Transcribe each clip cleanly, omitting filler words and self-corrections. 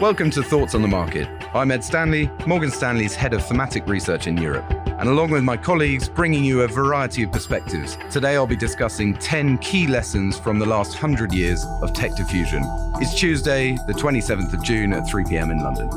Welcome to Thoughts on the Market. I'm Ed Stanley, Morgan Stanley's Head of Thematic Research in Europe, and along with my colleagues, bringing you a variety of perspectives. Today I'll be discussing 10 key lessons from the last 100 years of tech diffusion. It's Tuesday, the 27th of June at 3 p.m. in London.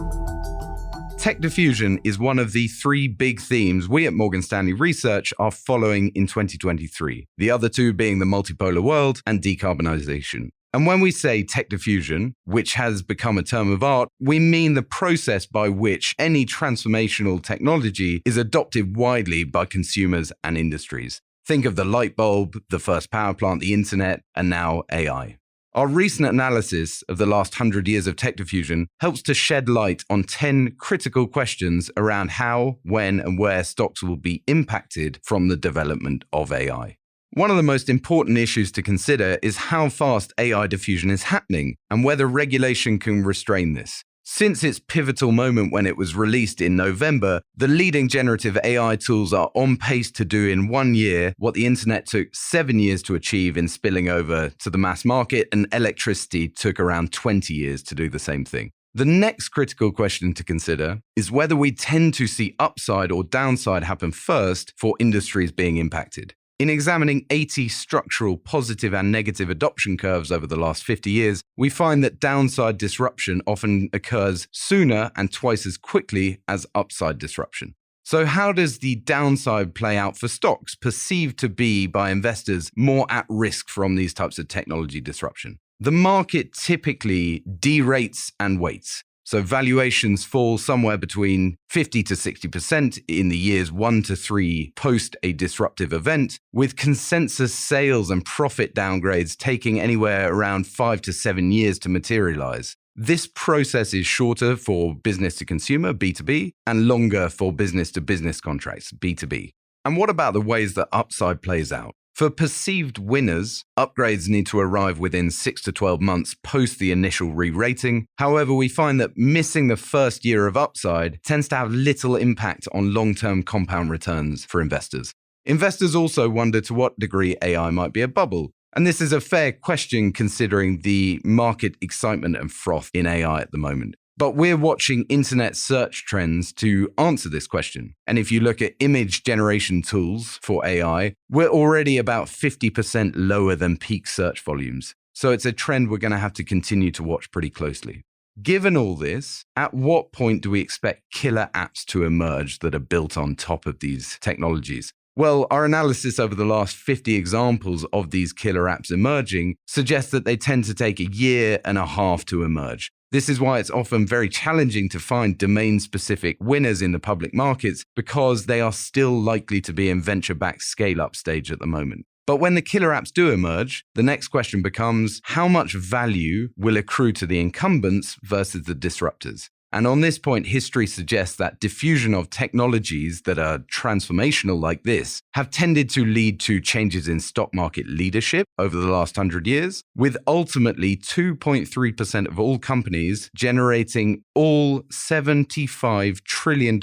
Tech diffusion is one of the three big themes we at Morgan Stanley Research are following in 2023, the other two being the multipolar world and decarbonisation. And when we say tech diffusion, which has become a term of art, we mean the process by which any transformational technology is adopted widely by consumers and industries. Think of the light bulb, the first power plant, the internet, and now AI. Our recent analysis of the last 100 years of tech diffusion helps to shed light on 10 critical questions around how, when, and where stocks will be impacted from the development of AI. One of the most important issues to consider is how fast AI diffusion is happening and whether regulation can restrain this. Since its pivotal moment when it was released in November, the leading generative AI tools are on pace to do in 1 year what the internet took 7 years to achieve in spilling over to the mass market, and electricity took around 20 years to do the same thing. The next critical question to consider is whether we tend to see upside or downside happen first for industries being impacted. In examining 80 structural positive and negative adoption curves over the last 50 years, we find that downside disruption often occurs sooner and twice as quickly as upside disruption. So how does the downside play out for stocks perceived to be by investors more at risk from these types of technology disruption? The market typically derates and waits. So valuations fall somewhere between 50 to 60% in the years 1 to 3 post a disruptive event, with consensus sales and profit downgrades taking anywhere around 5 to 7 years to materialize. This process is shorter for business to consumer, B2B, and longer for business to business contracts, B2B. And what about the ways that upside plays out? For perceived winners, upgrades need to arrive within 6 to 12 months post the initial re-rating. However, we find that missing the first year of upside tends to have little impact on long-term compound returns for investors. Investors also wonder to what degree AI might be a bubble. And this is a fair question considering the market excitement and froth in AI at the moment. But we're watching internet search trends to answer this question. And if you look at image generation tools for AI, we're already about 50% lower than peak search volumes. So it's a trend we're going to have to continue to watch pretty closely. Given all this, at what point do we expect killer apps to emerge that are built on top of these technologies? Well, our analysis over the last 50 examples of these killer apps emerging suggests that they tend to take a year and a half to emerge. This is why it's often very challenging to find domain-specific winners in the public markets, because they are still likely to be in venture-backed scale-up stage at the moment. But when the killer apps do emerge, the next question becomes how much value will accrue to the incumbents versus the disruptors? And on this point, history suggests that diffusion of technologies that are transformational like this have tended to lead to changes in stock market leadership over the last 100 years, with ultimately 2.3% of all companies generating all $75 trillion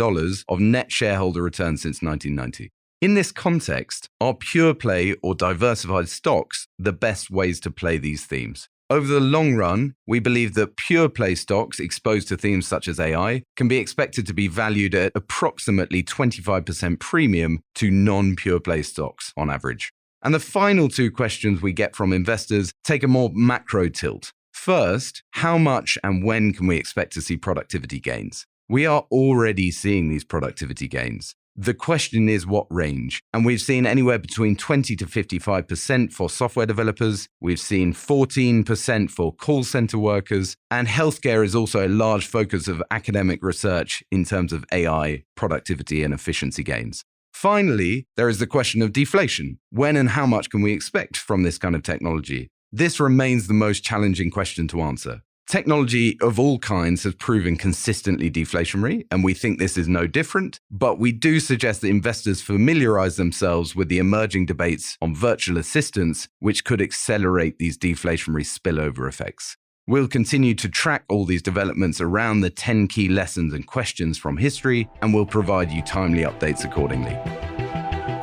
of net shareholder return since 1990. In this context, are pure play or diversified stocks the best ways to play these themes? Over the long run, we believe that pure play stocks exposed to themes such as AI can be expected to be valued at approximately 25% premium to non-pure play stocks on average. And the final two questions we get from investors take a more macro tilt. First, how much and when can we expect to see productivity gains? We are already seeing these productivity gains. The question is what range, and we've seen anywhere between 20 to 55% for software developers, we've seen 14% for call center workers, and healthcare is also a large focus of academic research in terms of AI productivity and efficiency gains. Finally, there is the question of deflation. When and how much can we expect from this kind of technology? This remains the most challenging question to answer. Technology of all kinds has proven consistently deflationary, and we think this is no different, but we do suggest that investors familiarize themselves with the emerging debates on virtual assistants, which could accelerate these deflationary spillover effects. We'll continue to track all these developments around the 10 key lessons and questions from history, and we'll provide you timely updates accordingly.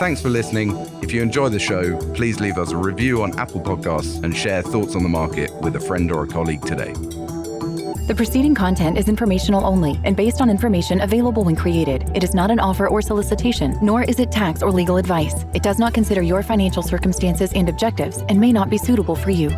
Thanks for listening. If you enjoy the show, please leave us a review on Apple Podcasts and share thoughts on the market with a friend or a colleague today. The preceding content is informational only and based on information available when created. It is not an offer or solicitation, nor is it tax or legal advice. It does not consider your financial circumstances and objectives and may not be suitable for you.